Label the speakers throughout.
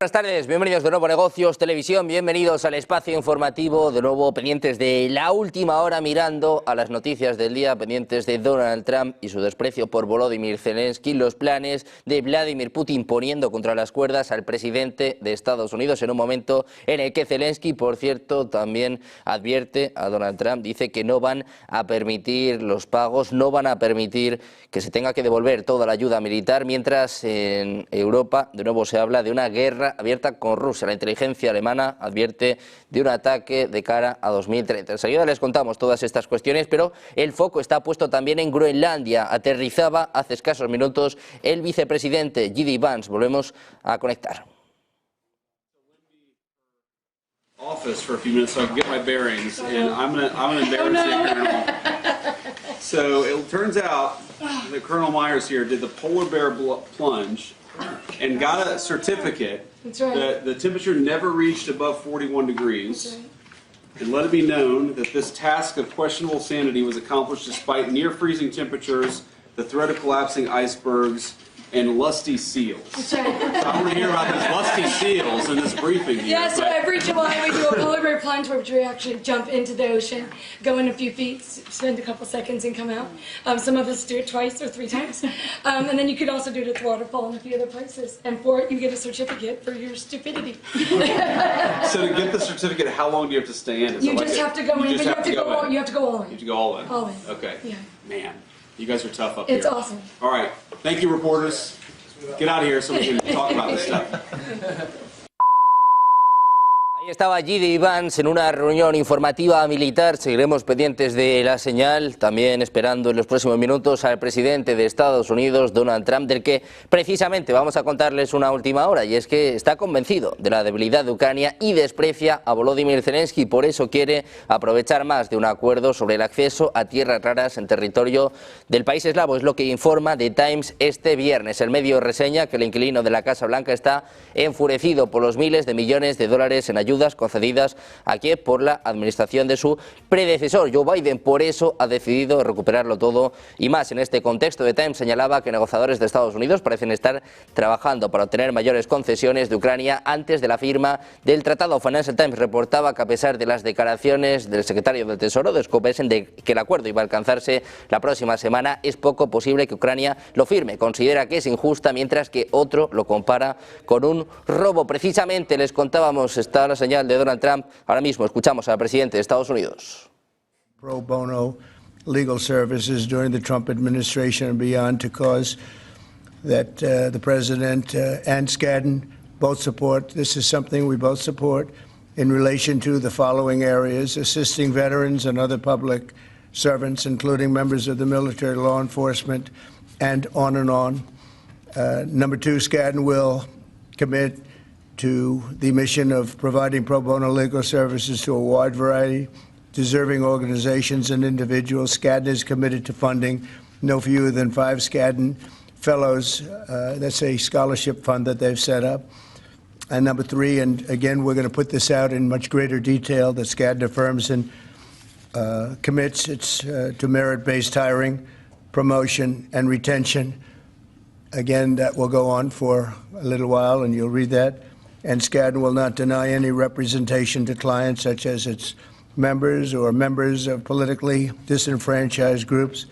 Speaker 1: buenas tardes, bienvenidos de nuevo a Negocios Televisión, bienvenidos al espacio informativo, de nuevo pendientes de la última hora, mirando a las noticias del día, pendientes de Donald Trump y su desprecio por Volodymyr Zelensky, los planes de Vladimir Putin poniendo contra las cuerdas al presidente de Estados Unidos en un momento en el que Zelensky, por cierto, también advierte a Donald Trump, dice que no van a permitir los pagos, no van a permitir que se tenga que devolver toda la ayuda militar, mientras en Europa de nuevo se habla de una guerra abierta con Rusia. La inteligencia alemana advierte de un ataque de cara a 2030. Enseguida les contamos todas estas cuestiones, pero el foco está puesto también en Groenlandia. Aterrizaba hace escasos minutos el vicepresidente J.D. Vance. Volvemos a conectar.
Speaker 2: Office for a few minutes so I can get my bearings, and I'm gonna embarrass the Colonel. So it turns out that Colonel Myers here did the polar bear plunge and got a certificate.
Speaker 3: That's right.
Speaker 2: The temperature never reached above 41 degrees.
Speaker 3: That's right.
Speaker 2: And let it be known that this task of questionable sanity was accomplished despite near freezing temperatures, the threat of collapsing icebergs, and lusty seals.
Speaker 3: That's right.
Speaker 2: So I want to hear about these lusty seals in this briefing here.
Speaker 3: Yeah, so every July we do a polar bear plunge where we actually jump into the ocean, go in a few feet, spend a couple seconds and come out. Some of us do it twice or 3 times. And then you could also do it at the waterfall and a few other places. And for it, you get a certificate for your stupidity.
Speaker 2: So to get the certificate, how long do you have to stay in?
Speaker 3: You just have to go in, but you have to go all in.
Speaker 2: You have to go all in.
Speaker 3: All in.
Speaker 2: Okay.
Speaker 3: Yeah.
Speaker 2: Man, you guys are tough up here.
Speaker 3: It's awesome.
Speaker 2: All right. Thank you, reporters. Get out of here so we can talk about this stuff.
Speaker 1: Ahí estaba J.D. Vance en una reunión informativa militar. Seguiremos pendientes de la señal, también esperando en los próximos minutos al presidente de Estados Unidos, Donald Trump, del que precisamente vamos a contarles una última hora, y es que está convencido de la debilidad de Ucrania y desprecia a Volodymyr Zelensky, por eso quiere aprovechar más de un acuerdo sobre el acceso a tierras raras en territorio del país eslavo. Es lo que informa The Times este viernes. El medio reseña que el inquilino de la Casa Blanca está enfurecido por los miles de millones de dólares en ayudas concedidas a Kiev por la administración de su predecesor, Joe Biden. Por eso ha decidido recuperarlo todo y más. En este contexto, The Times señalaba que negociadores de Estados Unidos parecen estar trabajando para obtener mayores concesiones de Ucrania antes de la firma del tratado. Financial Times reportaba que a pesar de las declaraciones del secretario del Tesoro, de Skopesen, de que el acuerdo iba a alcanzarse la próxima semana, es poco posible que Ucrania lo firme. Considera que es injusta, mientras que otro lo compara con un robo. Precisamente les contábamos, está la señal de Donald Trump. Ahora mismo escuchamos al presidente de Estados Unidos.
Speaker 4: Pro bono legal services during the Trump administration and beyond to cause that the president and Skadden both support. This is something we both support in relation to the following areas: assisting veterans and other public servants, including members of the military, law enforcement, and on and on. Number 2, Skadden will commit to the mission of providing pro bono legal services to a wide variety deserving organizations and individuals. Skadden is committed to funding no fewer than 5 Skadden Fellows. That's a scholarship fund that they've set up. And number 3, and again, we're going to put this out in much greater detail, that Skadden affirms and commits to merit-based hiring, promotion, and retention. Again, that will go on for a little while, and you'll read that. And Skadden will not deny any representation to clients, such as its members or members of politically disenfranchised groups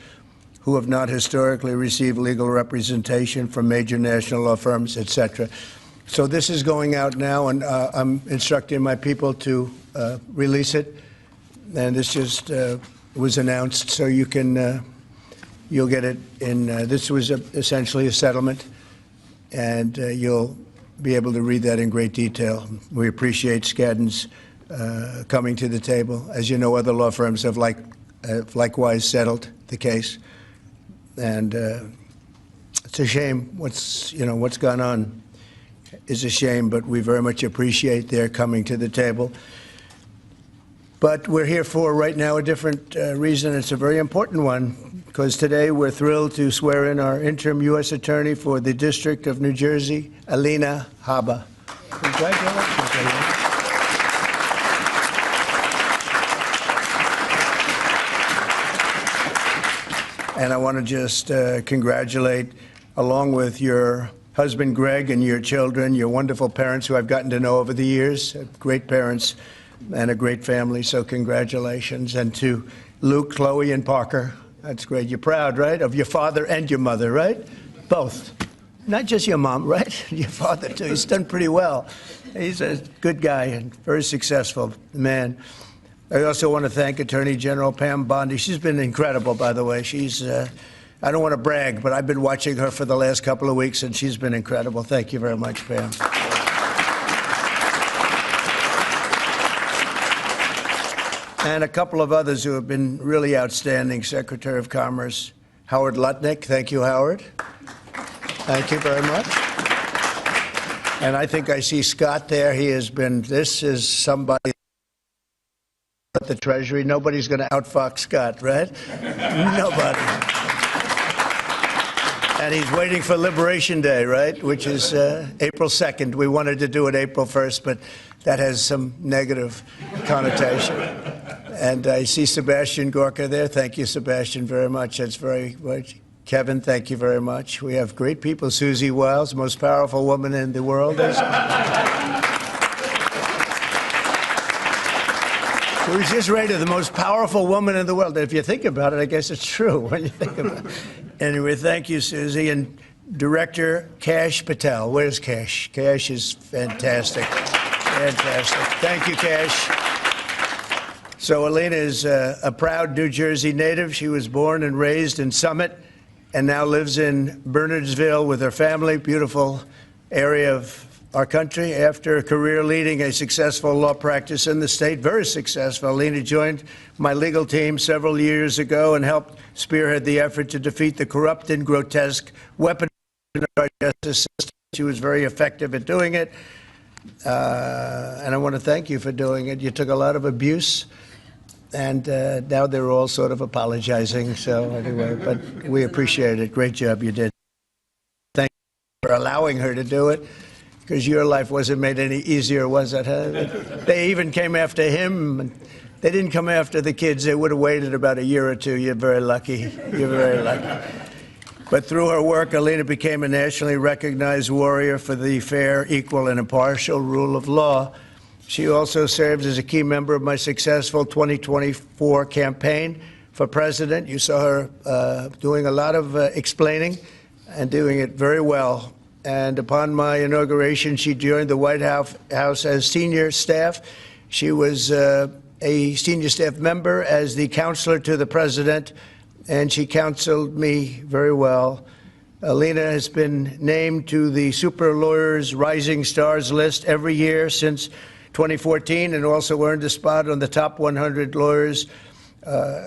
Speaker 4: who have not historically received legal representation from major national law firms, etc. So this is going out now, and I'm instructing my people to release it. And this just was announced, so you can you'll get it in. This was essentially a settlement, and you'll be able to read that in great detail. We appreciate Skadden's coming to the table. As you know, other law firms have likewise settled the case, and it's a shame. What's gone on is a shame, but we very much appreciate their coming to the table. But we're here for, right now, a different reason. It's a very important one, because today we're thrilled to swear in our interim U.S. Attorney for the District of New Jersey, Alina Habba. Congratulations, Alina. And I want to just congratulate, along with your husband Greg and your children, your wonderful parents who I've gotten to know over the years, great parents and a great family, so congratulations. And to Luke, Chloe, and Parker, that's great. You're proud, right, of your father and your mother, right? Both. Not just your mom, right? Your father, too. He's done pretty well. He's a good guy and very successful man. I also want to thank Attorney General Pam Bondi. She's been incredible, by the way. She's, I don't want to brag, but I've been watching her for the last couple of weeks, and she's been incredible. Thank you very much, Pam. And a couple of others who have been really outstanding. Secretary of Commerce Howard Lutnick. Thank you, Howard. Thank you very much. And I think I see Scott there. He has been, this is somebody at the Treasury. Nobody's going to outfox Scott, right? Nobody. And he's waiting for Liberation Day, right? Which is April 2nd. We wanted to do it April 1st, but that has some negative connotation. And I see Sebastian Gorka there. Thank you, Sebastian, very much. That's very much. Kevin, thank you very much. We have great people. Susie Wiles, most powerful woman in the world. We just rated the most powerful woman in the world. If you think about it, I guess it's true when you think about it. Anyway, thank you, Susie. And Director Kash Patel. Where's Kash? Kash is fantastic. Fantastic. Thank you, Kash. So Alina is a proud New Jersey native. She was born and raised in Summit and now lives in Bernardsville with her family, beautiful area of our country. After a career leading a successful law practice in the state, very successful, Alina joined my legal team several years ago and helped spearhead the effort to defeat the corrupt and grotesque weaponization of our justice system. She was very effective at doing it, and I want to thank you for doing it. You took a lot of abuse, and now they're all sort of apologizing. So anyway, but we appreciate it. Great job you did. Thank you for allowing her to do it, because your life wasn't made any easier, was it? Huh? They even came after him. They didn't come after the kids. They would have waited about a year or two. You're very lucky. You're very lucky. But through her work, Alina became a nationally recognized warrior for the fair, equal, and impartial rule of law. She also served as a key member of my successful 2024 campaign for president. You saw her doing a lot of explaining and doing it very well. And upon my inauguration, she joined the White House as senior staff. She was a senior staff member as the counselor to the president, and she counseled me very well. Alina has been named to the Super Lawyers Rising Stars list every year since 2014, and also earned a spot on the top 100 lawyers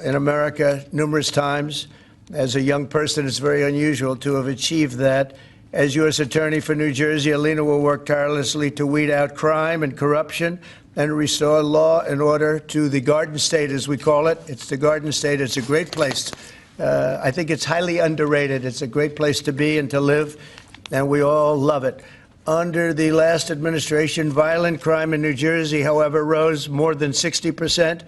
Speaker 4: in America numerous times. As a young person, it's very unusual to have achieved that. As U.S. Attorney for New Jersey, Alina will work tirelessly to weed out crime and corruption and restore law and order to the Garden State, as we call it. It's the Garden State. It's a great place. I think it's highly underrated. It's a great place to be and to live, and we all love it. Under the last administration, violent crime in New Jersey, however, rose more than 60%.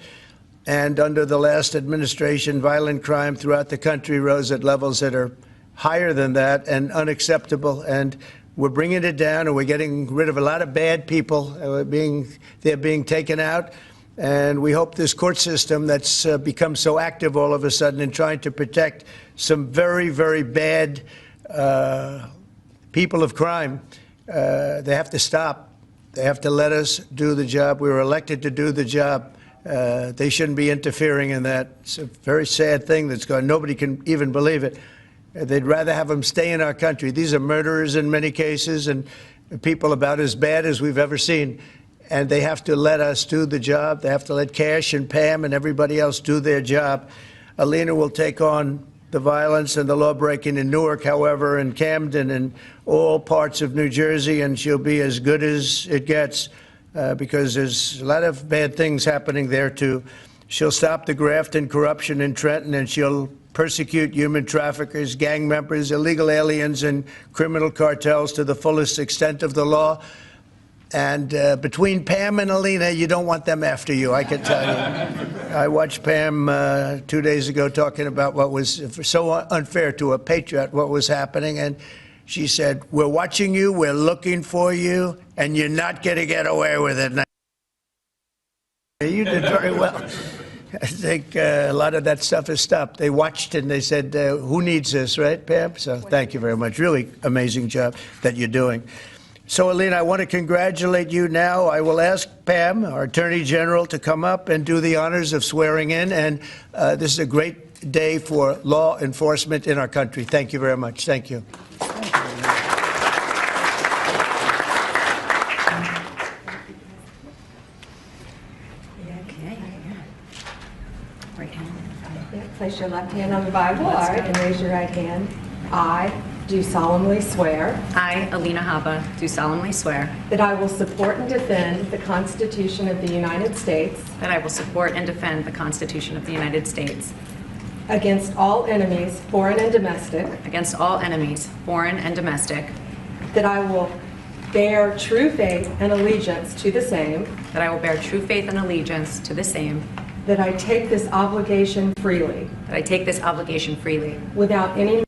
Speaker 4: And under the last administration, violent crime throughout the country rose at levels that are higher than that and unacceptable. And we're bringing it down, and we're getting rid of a lot of bad people. They're being taken out. And we hope this court system that's become so active all of a sudden in trying to protect some very, very bad people of crime, they have to stop. They have to let us do the job. We were elected to do the job. They shouldn't be interfering in that. It's a very sad thing that's going on. Nobody can even believe it. They'd rather have them stay in our country. These are murderers in many cases and people about as bad as we've ever seen. And they have to let us do the job. They have to let Kash and Pam and everybody else do their job. Alina will take on the violence and the law-breaking in Newark, however, and Camden and all parts of New Jersey, and she'll be as good as it gets because there's a lot of bad things happening there, too. She'll stop the graft and corruption in Trenton, and she'll persecute human traffickers, gang members, illegal aliens, and criminal cartels to the fullest extent of the law. And between Pam and Alina, you don't want them after you, I can tell you. I watched Pam 2 days ago talking about what was so unfair to a patriot, what was happening, and She said, "We're watching you, we're looking for you, and you're not going to get away with it." You did very well. I think a lot of that stuff has stopped. They watched and they said, who needs this, right, Pam? So thank you very much. Really amazing job that you're doing. So, Alina, I want to congratulate you now. I will ask Pam, our Attorney General, to come up and do the honors of swearing in. And this is a great day for law enforcement in our country. Thank you very much. Thank you.
Speaker 5: Place your left hand on the Bible and raise your right hand. I do solemnly swear.
Speaker 6: I, Alina Habba, do solemnly swear
Speaker 5: That I will support and defend the Constitution of the United States.
Speaker 6: that I will support and defend the Constitution of the United States
Speaker 5: Against all enemies, foreign and domestic.
Speaker 6: against all enemies, foreign and domestic,
Speaker 5: That I will bear true faith and allegiance to the same.
Speaker 6: that I will bear true faith and allegiance to the same,
Speaker 5: That I take this obligation freely,
Speaker 6: that I take this obligation freely,
Speaker 5: without any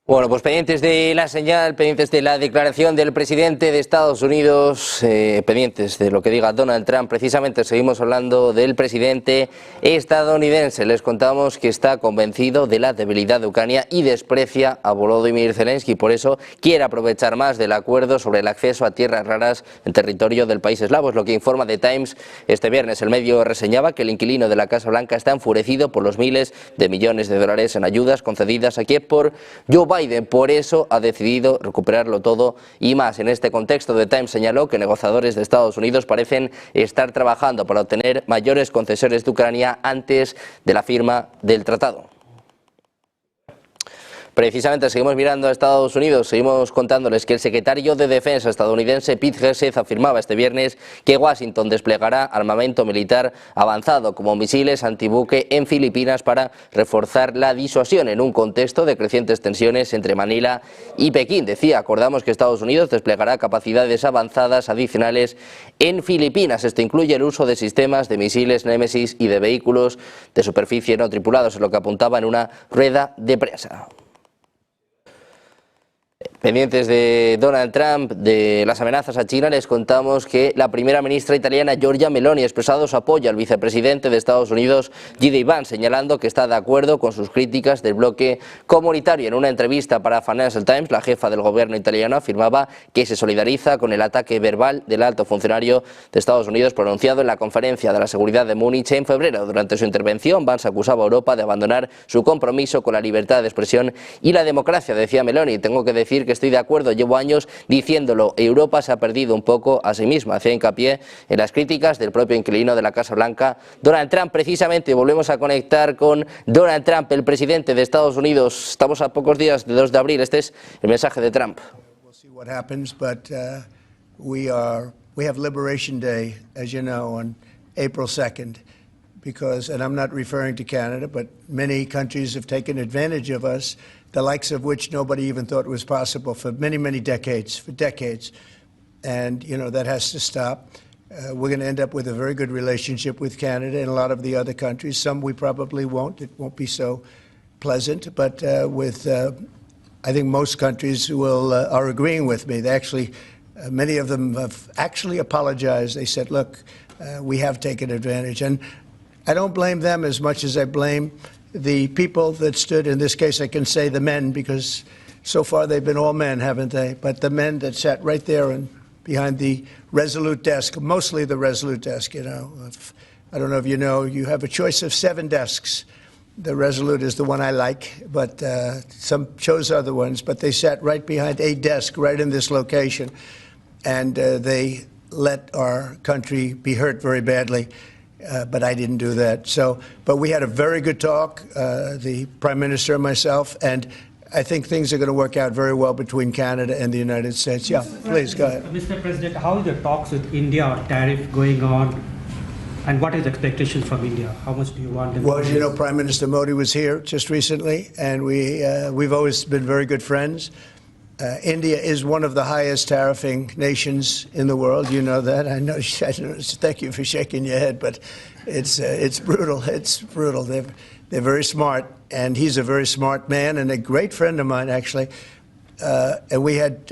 Speaker 1: Bueno, pues pendientes de la señal, pendientes de la declaración del presidente de Estados Unidos, pendientes de lo que diga Donald Trump. Precisamente seguimos hablando del presidente estadounidense. Les contamos que está convencido de la debilidad de Ucrania y desprecia a Volodymyr Zelensky. Por eso quiere aprovechar más del acuerdo sobre el acceso a tierras raras en territorio del país eslavo. Es lo que informa The Times este viernes. El medio reseñaba que el inquilino de la Casa Blanca está enfurecido por los miles de millones de dólares en ayudas concedidas a Kiev por Joe Biden. Por eso ha decidido recuperarlo todo y más. En este contexto, The Times señaló que negociadores de Estados Unidos parecen estar trabajando para obtener mayores concesiones de Ucrania antes de la firma del tratado. Precisamente seguimos mirando a Estados Unidos, seguimos contándoles que el secretario de Defensa estadounidense Pete Hegseth afirmaba este viernes que Washington desplegará armamento militar avanzado como misiles antibuque en Filipinas para reforzar la disuasión en un contexto de crecientes tensiones entre Manila y Pekín. Decía, acordamos que Estados Unidos desplegará capacidades avanzadas adicionales en Filipinas. Esto incluye el uso de sistemas de misiles Némesis y de vehículos de superficie no tripulados, es lo que apuntaba en una rueda de prensa. Pendientes de Donald Trump, de las amenazas a China, les contamos que la primera ministra italiana Giorgia Meloni ha expresado su apoyo al vicepresidente de Estados Unidos, J.D. Vance, señalando que está de acuerdo con sus críticas del bloque comunitario. En una entrevista para Financial Times, la jefa del gobierno italiano afirmaba que se solidariza con el ataque verbal del alto funcionario de Estados Unidos pronunciado en la conferencia de la seguridad de Múnich en febrero. Durante su intervención, Vance acusaba a Europa de abandonar su compromiso con la libertad de expresión y la democracia. Decía Meloni, tengo que decir que estoy de acuerdo, llevo años diciéndolo, Europa se ha perdido un poco a sí misma. Hacía hincapié en las críticas del propio inquilino de la Casa Blanca, Donald Trump. Precisamente volvemos a conectar con Donald Trump, el presidente de Estados Unidos. Estamos a pocos días de 2 de abril, este es el mensaje de Trump.
Speaker 4: We'll see what happens, but we have Liberation Day, as you know, on April 2nd. Because, and I'm not referring to Canada, but many countries have taken advantage of us, the likes of which nobody even thought was possible for many, many decades, for decades. And, you know, that has to stop. We're going to end up with a very good relationship with Canada and a lot of the other countries. Some we probably won't. It won't be so pleasant. But I think most countries are agreeing with me. They actually, many of them have actually apologized. They said, look, we have taken advantage. And I don't blame them as much as I blame the people that stood, in this case I can say the men, because so far they've been all men, haven't they? But the men that sat right there and behind the Resolute desk, mostly the Resolute desk, you know. I don't know if you know, you have a choice of 7 desks. The Resolute is the one I like, but some chose other ones, but they sat right behind a desk right in this location, and they let our country be hurt very badly. But I didn't do that. But we had a very good talk, the Prime Minister and myself, and I think things are going to work out very well between Canada and the United States. Yeah, please, go ahead.
Speaker 7: Mr. President, how is the talks with India on tariff going on, and what is the expectation from India? How much do you want them?
Speaker 4: Well, as you know, Prime Minister Modi was here just recently, and we've always been very good friends. India is one of the highest tariffing nations in the world. You know that. I know. Thank you for shaking your head, but it's brutal. It's brutal. They're very smart, and he's a very smart man and a great friend of mine, actually. And we had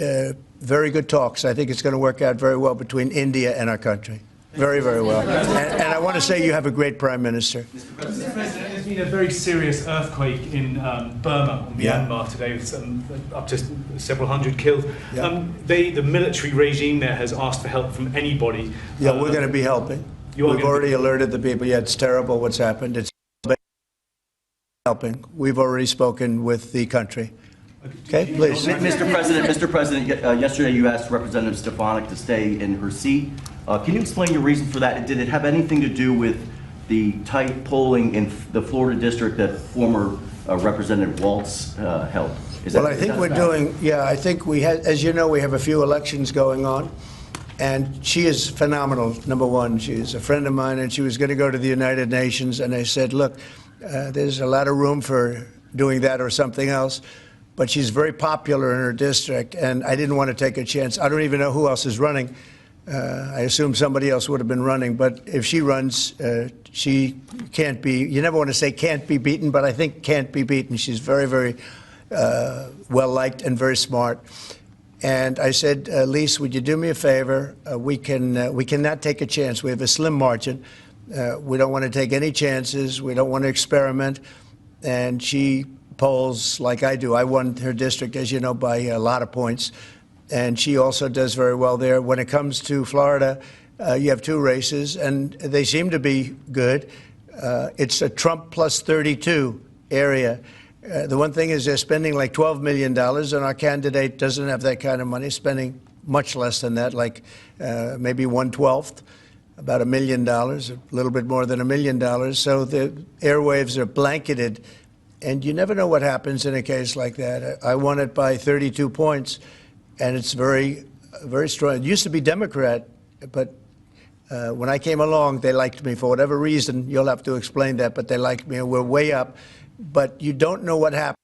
Speaker 4: very good talks. I think it's going to work out very well between India and our country. Very, very well. And I want to say you have a great prime minister.
Speaker 8: Mr. President, there's been a very serious earthquake in Burma, Myanmar today, with up to several hundred killed.
Speaker 4: Yeah.
Speaker 8: The military regime there has asked for help from anybody.
Speaker 4: Yeah, we're going to be helping. We've already alerted the people. Yeah, it's terrible what's happened. It's helping. We've already spoken with the country. Okay, please.
Speaker 9: Mr. President, yesterday you asked Representative Stefanik to stay in her seat. Can you explain your reason for that? Did it have anything to do with the tight polling in the Florida district that former Representative Waltz held?
Speaker 4: Well, I think we're doing, yeah, I think we had, as you know, we have a few elections going on. And she is phenomenal, number one. She's a friend of mine, and she was going to go to the United Nations. And I said, look, there's a lot of room for doing that or something else. But she's very popular in her district, and I didn't want to take a chance. I don't even know who else is running. I assume somebody else would have been running. But if she runs, she can't be, you never want to say can't be beaten, but I think can't be beaten. She's very, very well-liked and very smart. And I said, Lise, would you do me a favor? We cannot take a chance. We have a slim margin. We don't want to take any chances. We don't want to experiment. And she polls like I do. I won her district, as you know, by a lot of points. And she also does very well there. When it comes to Florida, you have two races, and they seem to be good. It's a Trump plus 32 area. The one thing is they're spending like $12 million, and our candidate doesn't have that kind of money, spending much less than that, like maybe 1/12, about $1 million, a little bit more than $1 million. So the airwaves are blanketed, and you never know what happens in a case like that. I won it by 32 points, and it's very, very strong. It used to be Democrat, but when I came along, they liked me for whatever reason. You'll have to explain that, but they liked me, and we're way up. But you don't know what happened.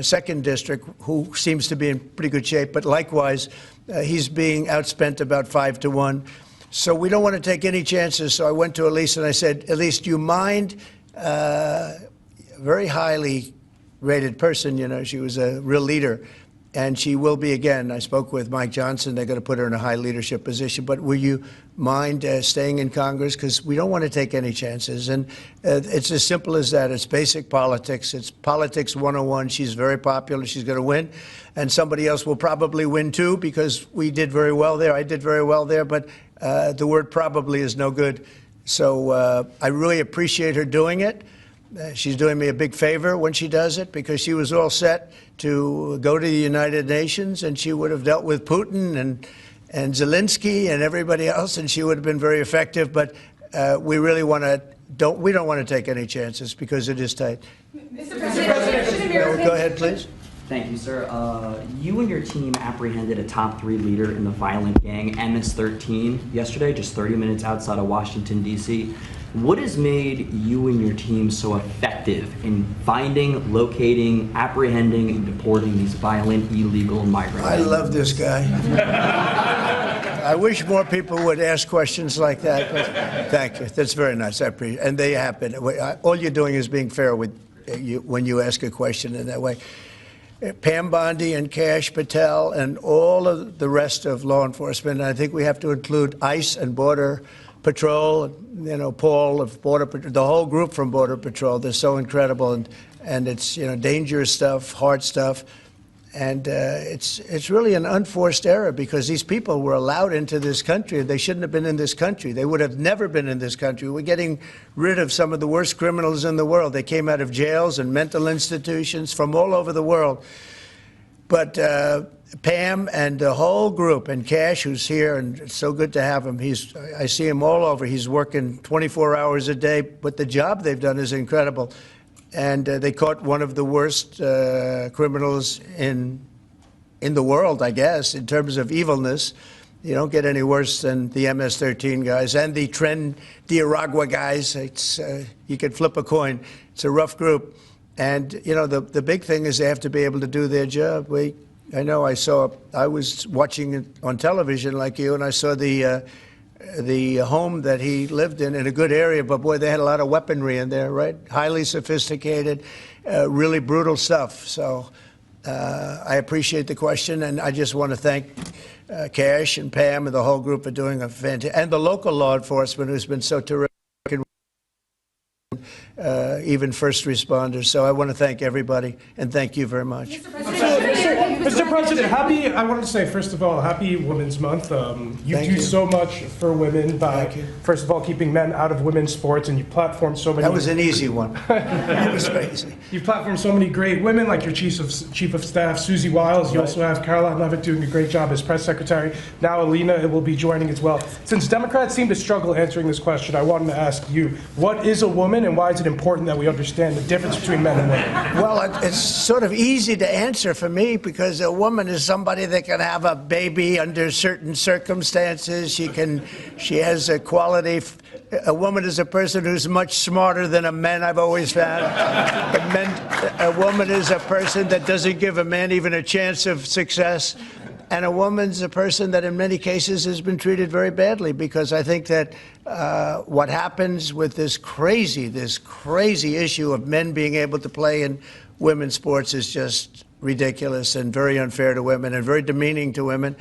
Speaker 4: Second district, who seems to be in pretty good shape, but likewise, he's being outspent about 5-1. So we don't want to take any chances. So I went to Elise and I said, Elise, do you mind? Very highly rated person, you know, she was a real leader. And she will be again. I spoke with Mike Johnson. They're going to put her in a high leadership position. But will you mind staying in Congress? Because we don't want to take any chances. And it's as simple as that. It's basic politics. It's politics 101. She's very popular. She's going to win. And somebody else will probably win, too, because we did very well there. I did very well there. But the word probably is no good. So I really appreciate her doing it. She's doing me a big favor when she does it, because she was all set to go to the United Nations, and she would have dealt with Putin and Zelensky and everybody else, and she would have been very effective. But we really don't want to take any chances because it is tight.
Speaker 5: Mr. President,
Speaker 4: go ahead, please.
Speaker 10: Thank you, sir. You and your team apprehended a top 3 leader in the violent gang MS-13 yesterday, just 30 minutes outside of Washington, D.C. What has made you and your team so effective in finding, locating, apprehending, and deporting these violent, illegal migrants?
Speaker 4: I love this guy. I wish more people would ask questions like that. But thank you. That's very nice. I appreciate it. And they happen. All you're doing is being fair with you when you ask a question in that way. Pam Bondi and Kash Patel and all of the rest of law enforcement. And I think we have to include ICE and Border Patrol, you know, Paul of Border Patrol, the whole group from Border Patrol. They're so incredible, and it's, you know, dangerous stuff, hard stuff, and it's really an unforced error, because these people were allowed into this country. They shouldn't have been in this country. They would have never been in this country. We're getting rid of some of the worst criminals in the world. They came out of jails and mental institutions from all over the world. But Pam and the whole group, and Kash, who's here, and it's so good to have him. I see him all over. He's working 24 hours a day, but the job they've done is incredible. And they caught one of the worst criminals in the world, I guess, in terms of evilness. You don't get any worse than the MS-13 guys and the Tren de Aragua guys. You could flip a coin. It's a rough group. And, you know, the big thing is they have to be able to do their job. I know I was watching it on television like you, and I saw the home that he lived in a good area, but boy, they had a lot of weaponry in there, right? Highly sophisticated, really brutal stuff. So I appreciate the question, and I just want to thank Cash and Pam and the whole group for doing a fantastic, and the local law enforcement who's been so terrific, even first responders. So I want to thank everybody, and thank you very much.
Speaker 11: Mr. President, I wanted to say, first of all, happy Women's Month. You do so much for women by, first of all, keeping men out of women's sports, and you platform so many...
Speaker 4: That was an easy one. That was crazy.
Speaker 11: You platform so many great women, like your Chief of Staff, Susie Wiles. You also have Caroline Leavitt doing a great job as press secretary. Now Alina will be joining as well. Since Democrats seem to struggle answering this question, I wanted to ask you, what is a woman, and why is it important that we understand the difference between men and women?
Speaker 4: Well, it's sort of easy to answer for me, because a woman is somebody that can have a baby under certain circumstances. She has a quality. A woman is a person who's much smarter than a man, I've always found. A woman is a person that doesn't give a man even a chance of success. And a woman's a person that in many cases has been treated very badly, because I think that what happens with this crazy issue of men being able to play in women's sports is just ridiculous and very unfair to women and very demeaning to women.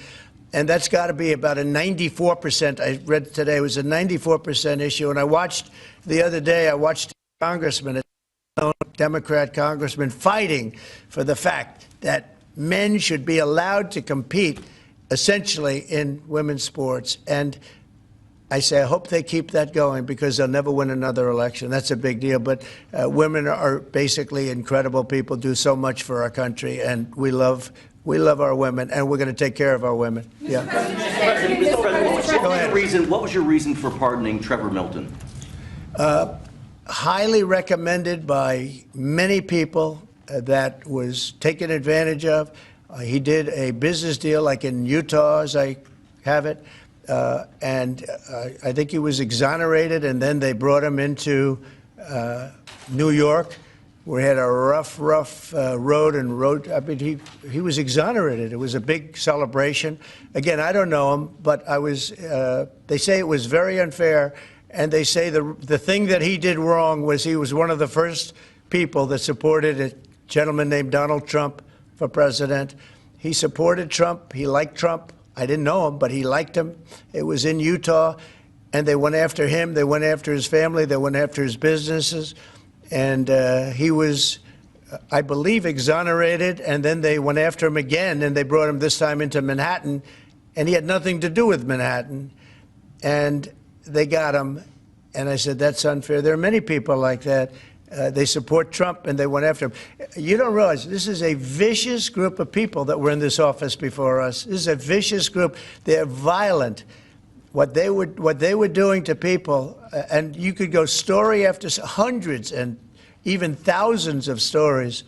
Speaker 4: And that's got to be about a 94%. I read today it was a 94% issue. And I watched the other day, a congressman, a Democrat congressman, fighting for the fact that men should be allowed to compete essentially in women's sports. And I say, I hope they keep that going, because they'll never win another election. That's a big deal. But women are basically incredible people, do so much for our country, and we love our women, and we're going to take care of our women. Yeah.
Speaker 9: Mr. President, what was your reason for pardoning Trevor Milton?
Speaker 4: Highly recommended by many people. That was taken advantage of. He did a business deal like in Utah, as I have it, and I think he was exonerated, and then they brought him into New York, where he had a rough road. I mean, he was exonerated. It was a big celebration. Again, I don't know him, but they say it was very unfair, and they say the thing that he did wrong was he was one of the first people that supported a gentleman named Donald Trump for president. He supported Trump. He liked Trump. I didn't know him, but he liked him. It was in Utah, and they went after him. They went after his family. They went after his businesses. And he was, I believe, exonerated, and then they went after him again, and they brought him this time into Manhattan, and he had nothing to do with Manhattan. And they got him, and I said, that's unfair. There are many people like that. They support Trump, and they went after him. You don't realize this is a vicious group of people that were in this office before us. This is a vicious group. They're violent. What they were doing to people, and you could go story after hundreds and even thousands of stories,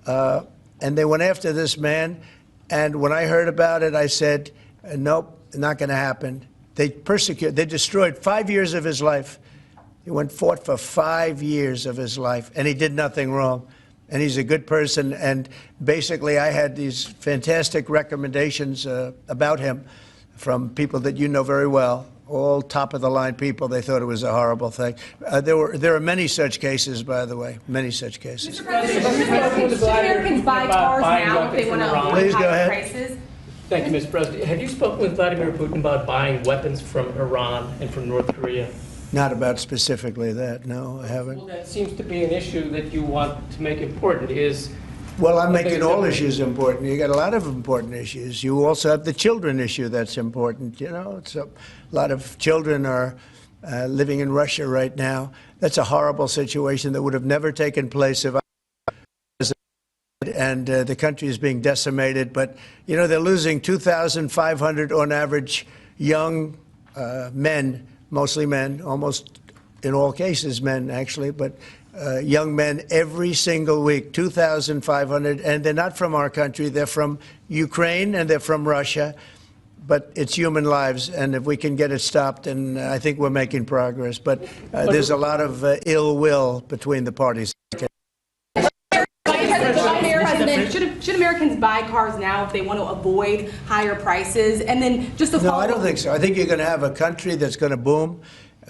Speaker 4: and they went after this man. And when I heard about it, I said, nope, not going to happen. They destroyed 5 years of his life. He fought for 5 years of his life, and he did nothing wrong. And he's a good person. And basically, I had these fantastic recommendations about him from people that you know very well, all top-of-the-line people. They thought it was a horrible thing. There are many such cases, by the way, many such cases.
Speaker 12: Should Americans buy cars now if they want to avoid higher prices?
Speaker 13: Thank you, Mr. President. Have you spoken with Vladimir Putin about buying weapons from Iran and from North Korea?
Speaker 4: Not about specifically that, no, I haven't.
Speaker 13: Well, that seems to be an issue that you want to make important.
Speaker 4: Well, I'm making all issues important. You got a lot of important issues. You also have the children issue that's important. You know, it's a lot of children are living in Russia right now. That's a horrible situation that would have never taken place if I was and the country is being decimated. But, you know, they're losing 2,500 on average young men, mostly men, almost in all cases men, actually, but young men every single week, 2,500, and they're not from our country. They're from Ukraine and they're from Russia, but it's human lives, and if we can get it stopped, and I think we're making progress. But there's a lot of ill will between the parties.
Speaker 12: President, should Americans buy cars now if they want to avoid higher prices? And then just to follow
Speaker 4: No, I don't think so. I think you're going to have a country that's going to boom.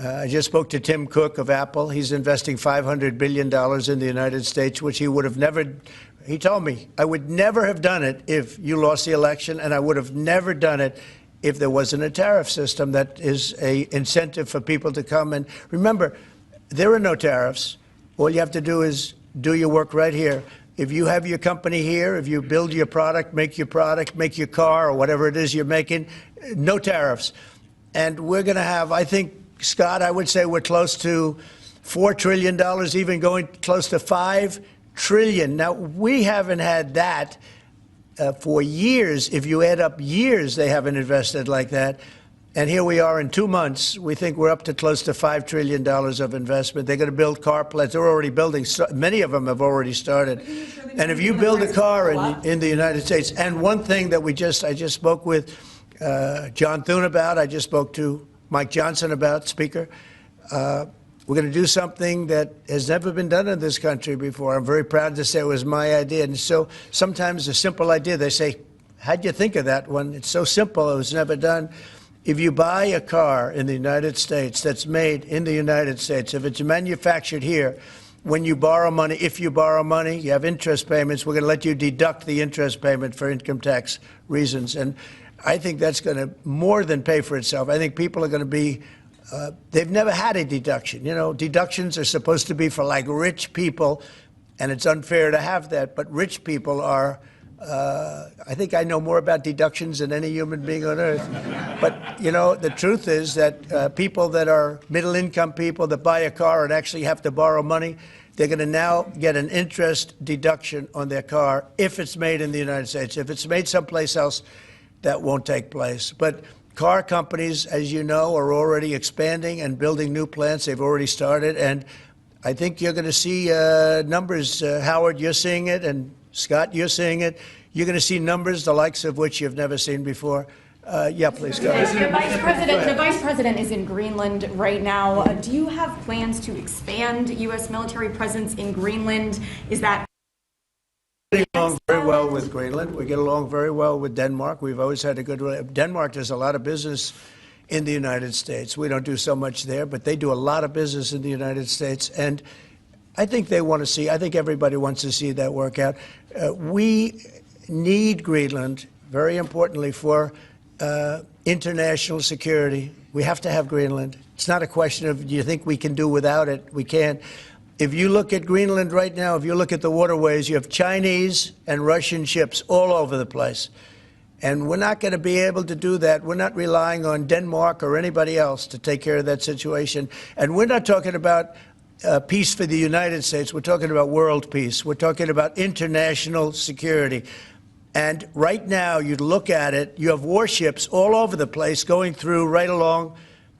Speaker 4: I just spoke to Tim Cook of Apple. He's investing $500 billion in the United States, which he would have never. He told me, I would never have done it if you lost the election, and I would have never done it if there wasn't a tariff system that is an incentive for people to come. And remember, there are no tariffs. All you have to do is do your work right here. If you have your company here, if you build your product, make your car, or whatever it is you're making, no tariffs. And we're going to have, I think, Scott, I would say we're close to $4 trillion, even going close to $5 trillion. Now, we haven't had that for years. If you add up years, they haven't invested like that. And here we are in 2 months. We think we're up to close to $5 trillion of investment. They're going to build car plants. They're already building. Many of them have already started. And if you build a car in the United States, and one thing that I just spoke with John Thune about, I just spoke to Mike Johnson about, Speaker, we're going to do something that has never been done in this country before. I'm very proud to say it was my idea. And so sometimes a simple idea, they say, how'd you think of that one? It's so simple, it was never done. If you buy a car in the United States that's made in the United States, if it's manufactured here, when you borrow money, if you borrow money, you have interest payments, we're going to let you deduct the interest payment for income tax reasons. And I think that's going to more than pay for itself. I think people are going to be, they've never had a deduction. You know, deductions are supposed to be for like rich people, and it's unfair to have that. But rich people are, I think I know more about deductions than any human being on earth. But, you know, the truth is that people that are middle-income people that buy a car and actually have to borrow money, they're going to now get an interest deduction on their car if it's made in the United States. If it's made someplace else, that won't take place. But car companies, as you know, are already expanding and building new plants. They've already started. And I think you're going to see numbers. Howard, you're seeing it. And Scott, you're seeing it. You're going to see numbers the likes of which you've never seen before. Yeah, please go ahead.
Speaker 14: The Vice President is in Greenland right now. Do you have plans to expand U.S. military presence in Greenland? Is that
Speaker 4: We get along very well with Greenland. We get along very well with Denmark. We've always had a good relationship. Denmark does a lot of business in the United States. We don't do so much there, but they do a lot of business in the United States. And I think they want to see, I think everybody wants to see that work out. We need Greenland, very importantly, for international security. We have to have Greenland. It's not a question of, do you think we can do without it? We can't. If you look at Greenland right now, if you look at the waterways, you have Chinese and Russian ships all over the place. And we're not going to be able to do that. We're not relying on Denmark or anybody else to take care of that situation. And we're not talking about peace for the United States. We're talking about world peace. We're talking about international security. And right now, you look at it, you have warships all over the place going through right along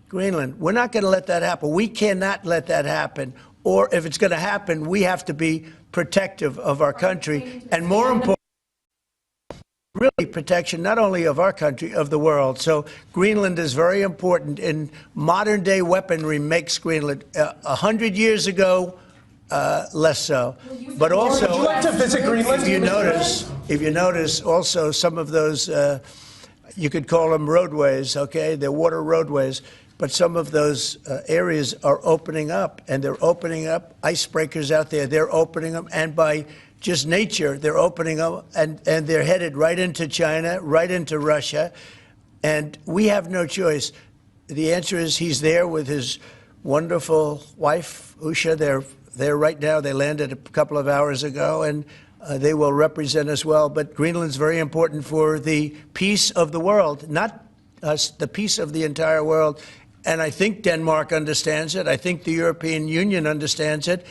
Speaker 4: Greenland. We're not going to let that happen. We cannot let that happen. Or if it's going to happen, we have to be protective of our country. And more important, really protection not only of our country, of the world. So Greenland is very important. In modern day weaponry makes Greenland 100 years ago, less so. But also,
Speaker 11: would you like to visit Greenland?
Speaker 4: If you notice, also some of those, you could call them roadways, okay? They're water roadways. But some of those areas are opening up, and they're opening up icebreakers out there. They're opening them, and by just nature, they're opening them, and they're headed right into China, right into Russia. And we have no choice. The answer is he's there with his wonderful wife, Usha. They're there right now. They landed a couple of hours ago, and they will represent us well. But Greenland's very important for the peace of the world, not us, the peace of the entire world. And I think Denmark understands it. I think the European Union understands it.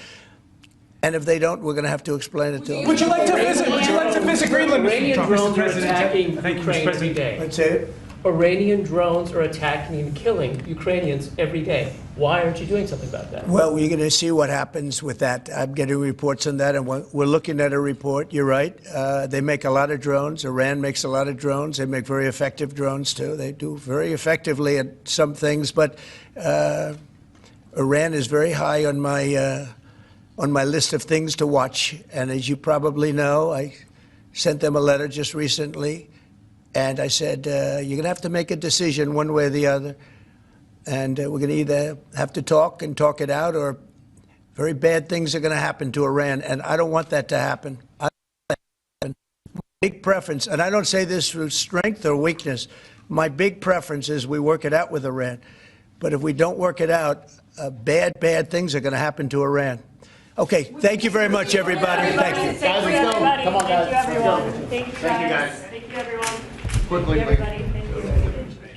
Speaker 4: And if they don't, we're going to have to explain it to them.
Speaker 11: Would you like to visit Greenland?
Speaker 13: Iranian drones are attacking Ukraine every day.
Speaker 4: Let's say it.
Speaker 13: Iranian drones are attacking and killing Ukrainians every day. Why aren't you doing something about that?
Speaker 4: Well, we're going to see what happens with that. I'm getting reports on that, and we're looking at a report. You're right. They make a lot of drones. Iran makes a lot of drones. They make very effective drones, too. They do very effectively at some things. But Iran is very high on my list of things to watch. And as you probably know, I sent them a letter just recently, and I said, you're going to have to make a decision one way or the other, and we're going to either have to talk and talk it out, or very bad things are going to happen to Iran, and I don't want that to happen. Big preference, and I don't say this through strength or weakness, my big preference is we work it out with Iran. But if we don't work it out, bad things are going to happen to Iran. Okay, thank you very much, everybody. Thank you.
Speaker 15: Guys, let's go. Come on, guys. Thank you, everyone. Thank you, guys. Thank you, everyone. Quickly, everybody.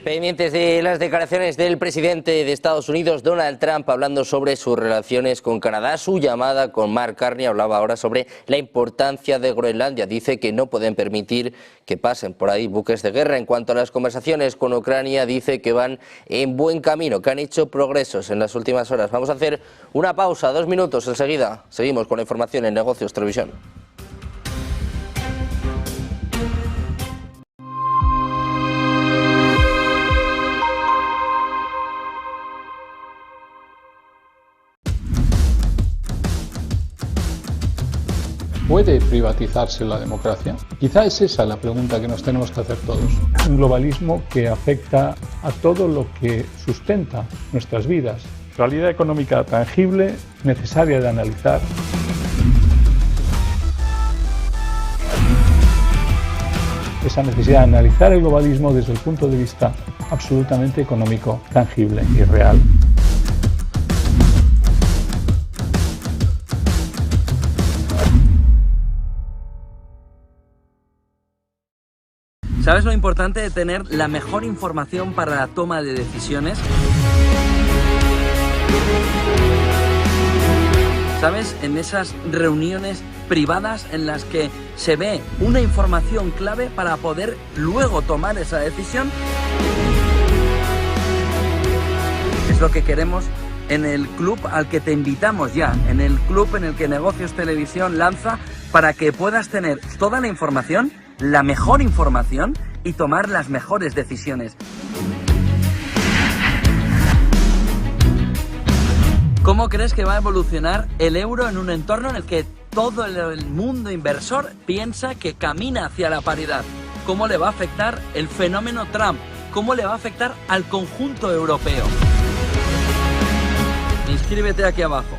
Speaker 1: Pendientes de las declaraciones del presidente de Estados Unidos, Donald Trump, hablando sobre sus relaciones con Canadá, su llamada con Mark Carney, hablaba ahora sobre la importancia de Groenlandia. Dice que no pueden permitir que pasen por ahí buques de guerra. En cuanto a las conversaciones con Ucrania, dice que van en buen camino, que han hecho progresos en las últimas horas. Vamos a hacer una pausa, 2 minutos, enseguida seguimos con la información en Negocios Televisión.
Speaker 16: ¿Puede privatizarse la democracia? Quizá es esa la pregunta que nos tenemos que hacer todos. Un globalismo que afecta a todo lo que sustenta nuestras vidas. Realidad económica tangible, necesaria de analizar. Esa necesidad de analizar el globalismo desde el punto de vista absolutamente económico, tangible y real.
Speaker 17: ¿Sabes lo importante de tener la mejor información para la toma de decisiones? ¿Sabes? En esas reuniones privadas en las que se ve una información clave para poder luego tomar esa decisión. Es lo que queremos en el club al que te invitamos ya, en el club en el que Negocios Televisión lanza para que puedas tener toda la información, la mejor información y tomar las mejores decisiones. ¿Cómo crees que va a evolucionar el euro en un entorno en el que todo el mundo inversor piensa que camina hacia la paridad? ¿Cómo le va a afectar el fenómeno Trump? ¿Cómo le va a afectar al conjunto europeo? Inscríbete aquí abajo.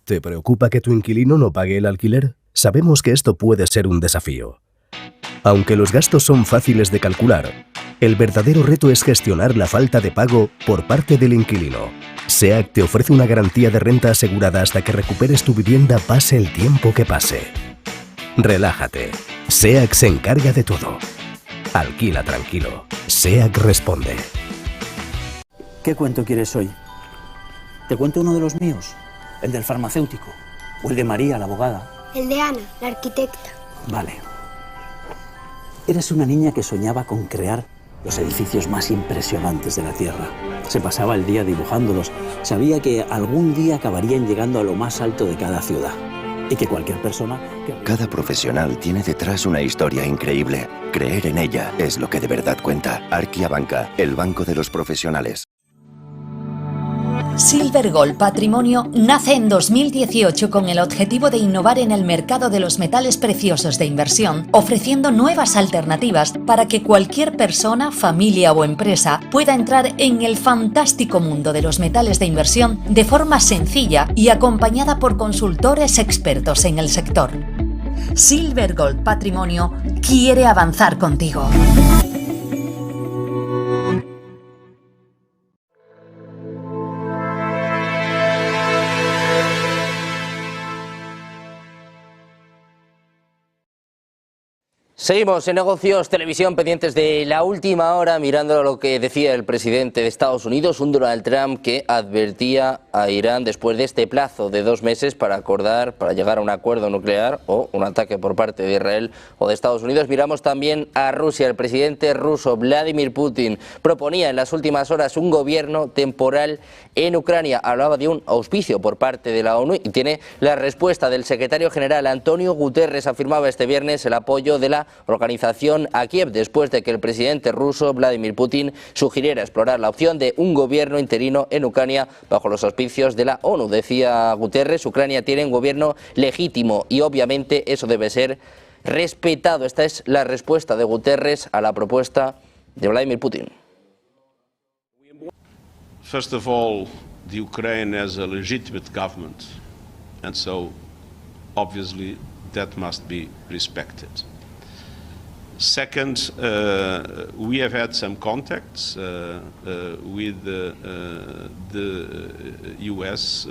Speaker 18: ¿Te preocupa que tu inquilino no pague el alquiler? Sabemos que esto puede ser un desafío. Aunque los gastos son fáciles de calcular, el verdadero reto es gestionar la falta de pago por parte del inquilino. SEAC te ofrece una garantía de renta asegurada hasta que recuperes tu vivienda pase el tiempo que pase. Relájate. SEAC se encarga de todo. Alquila tranquilo. SEAC responde.
Speaker 19: ¿Qué cuento quieres hoy? ¿Te cuento uno de los míos? ¿El del farmacéutico? ¿O el de María, la abogada?
Speaker 20: El de Ana, la arquitecta.
Speaker 19: Vale. Eres una niña que soñaba con crear los edificios más impresionantes de la Tierra. Se pasaba el día dibujándolos. Sabía que algún día acabarían llegando a lo más alto de cada ciudad. Y que cualquier persona...
Speaker 21: Cada profesional tiene detrás una historia increíble. Creer en ella es lo que de verdad cuenta. Arquia Banca, el banco de los profesionales.
Speaker 22: Silver Gold Patrimonio nace en 2018 con el objetivo de innovar en el mercado de los metales preciosos de inversión, ofreciendo nuevas alternativas para que cualquier persona, familia o empresa pueda entrar en el fantástico mundo de los metales de inversión de forma sencilla y acompañada por consultores expertos en el sector. Silver Gold Patrimonio quiere avanzar contigo.
Speaker 1: Seguimos en Negocios Televisión, pendientes de la última hora, mirando lo que decía el presidente de Estados Unidos, un Donald Trump que advertía a Irán después de este plazo de 2 meses para acordar, para llegar a un acuerdo nuclear o un ataque por parte de Israel o de Estados Unidos. Miramos también a Rusia. El presidente ruso Vladimir Putin proponía en las últimas horas un gobierno temporal en Ucrania. Hablaba de un auspicio por parte de la ONU y tiene la respuesta del secretario general Antonio Guterres. Afirmaba este viernes el apoyo de la organización a Kiev después de que el presidente ruso Vladimir Putin sugiriera explorar la opción de un gobierno interino en Ucrania bajo los auspicios de la ONU. Decía Guterres, Ucrania tiene un gobierno legítimo y obviamente eso debe ser respetado. Esta es la respuesta de Guterres a la propuesta de Vladimir Putin.
Speaker 2: First of all, the Ukraine has a legitimate government, and so obviously that must be respected. Second, we have had some contacts with the US.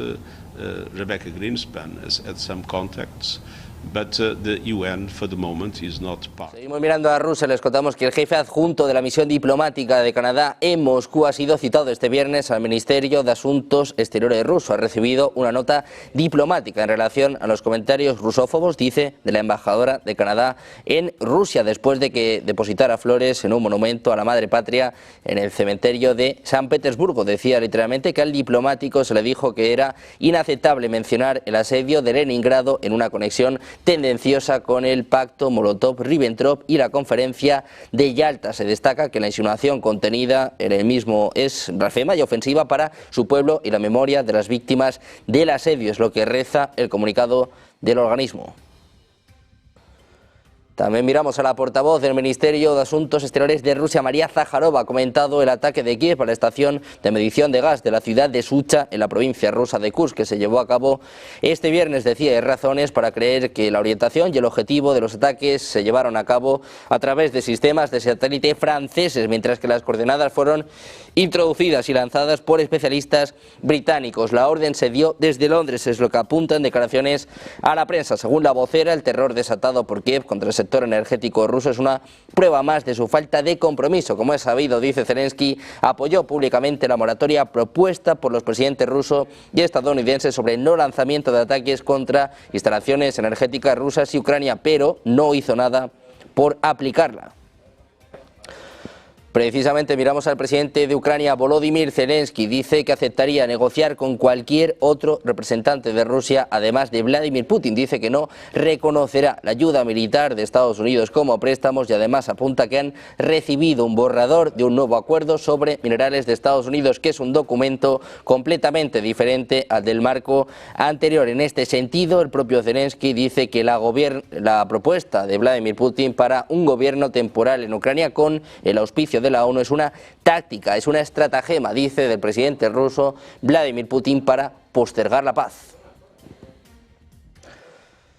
Speaker 2: Rebecca Greenspan has had some contacts, but the UN for the moment is not part.
Speaker 1: Seguimos mirando a Rusia. Les contamos que el jefe adjunto de la misión diplomática de Canadá en Moscú ha sido citado este viernes al Ministerio de Asuntos Exteriores ruso. Ha recibido una nota diplomática en relación a los comentarios rusófobos, dice, de la embajadora de Canadá en Rusia, después de que depositara flores en un monumento a la madre patria en el cementerio de San Petersburgo. Decía literalmente que al diplomático se le dijo que era inaceptable mencionar el asedio de Leningrado en una conexión tendenciosa con el pacto Molotov-Ribbentrop y la conferencia de Yalta. Se destaca que la insinuación contenida en el mismo es blasfema y ofensiva para su pueblo y la memoria de las víctimas del asedio, es lo que reza el comunicado del organismo. También miramos a la portavoz del Ministerio de Asuntos Exteriores de Rusia, María Zaharova. Ha comentado el ataque de Kiev a la estación de medición de gas de la ciudad de Sucha, en la provincia rusa de Kursk, que se llevó a cabo este viernes. Decía, hay razones para creer que la orientación y el objetivo de los ataques se llevaron a cabo a través de sistemas de satélite franceses, mientras que las coordenadas fueron introducidas y lanzadas por especialistas británicos. La orden se dio desde Londres, es lo que apuntan declaraciones a la prensa. Según la vocera, el terror desatado por Kiev contra el sector energético ruso es una prueba más de su falta de compromiso. Como es sabido, dice Zelensky, apoyó públicamente la moratoria propuesta por los presidentes ruso y estadounidense sobre el no lanzamiento de ataques contra instalaciones energéticas rusas y Ucrania, pero no hizo nada por aplicarla. Precisamente miramos al presidente de Ucrania, Volodymyr Zelensky. Dice que aceptaría negociar con cualquier otro representante de Rusia, además de Vladimir Putin. Dice que no reconocerá la ayuda militar de Estados Unidos como préstamos y además apunta que han recibido un borrador de un nuevo acuerdo sobre minerales de Estados Unidos, que es un documento completamente diferente al del marco anterior. En este sentido, el propio Zelensky dice que la propuesta de Vladimir Putin para un gobierno temporal en Ucrania con el auspicio de la ONU es una táctica, es una estratagema, dice, del presidente ruso Vladimir Putin para postergar la paz.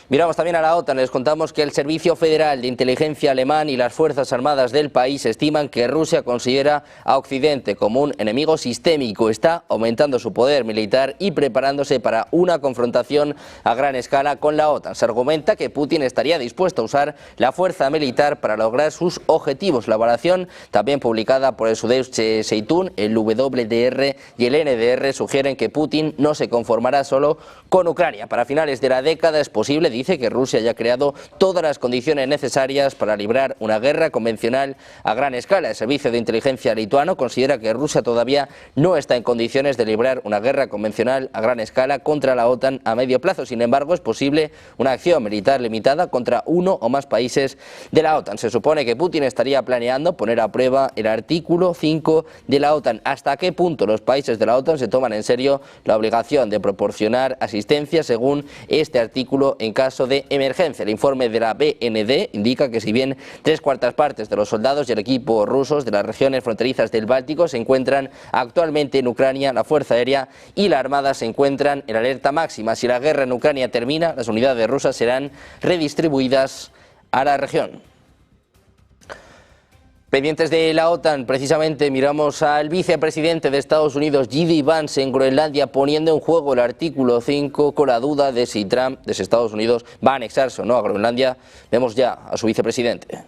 Speaker 1: Miramos también a la OTAN. Les contamos que el Servicio Federal de Inteligencia alemán y las Fuerzas Armadas del país estiman que Rusia considera a Occidente como un enemigo sistémico. Está aumentando su poder militar y preparándose para una confrontación a gran escala con la OTAN. Se argumenta que Putin estaría dispuesto a usar la fuerza militar para lograr sus objetivos. La evaluación, también publicada por el Süddeutsche Zeitung, el WDR y el NDR, sugieren que Putin no se conformará solo con Ucrania. Para finales de la década es posible, dice, que Rusia haya creado todas las condiciones necesarias para librar una guerra convencional a gran escala. El servicio de inteligencia lituano considera que Rusia todavía no está en condiciones de librar una guerra convencional a gran escala contra la OTAN a medio plazo. Sin embargo, es posible una acción militar limitada contra uno o más países de la OTAN. Se supone que Putin estaría planeando poner a prueba el artículo 5 de la OTAN. ¿Hasta qué punto los países de la OTAN se toman en serio la obligación de proporcionar asistencia según este artículo en caso de emergencia? El informe de la BND indica que si bien 3/4 partes de los soldados y el equipo rusos de las regiones fronterizas del Báltico se encuentran actualmente en Ucrania, la Fuerza Aérea y la Armada se encuentran en alerta máxima. Si la guerra en Ucrania termina, las unidades rusas serán redistribuidas a la región. Pendientes de la OTAN, precisamente miramos al vicepresidente de Estados Unidos, J.D. Vance, en Groenlandia, poniendo en juego el artículo 5 con la duda de si Estados Unidos va a anexarse o no a Groenlandia. Vemos ya a su vicepresidente.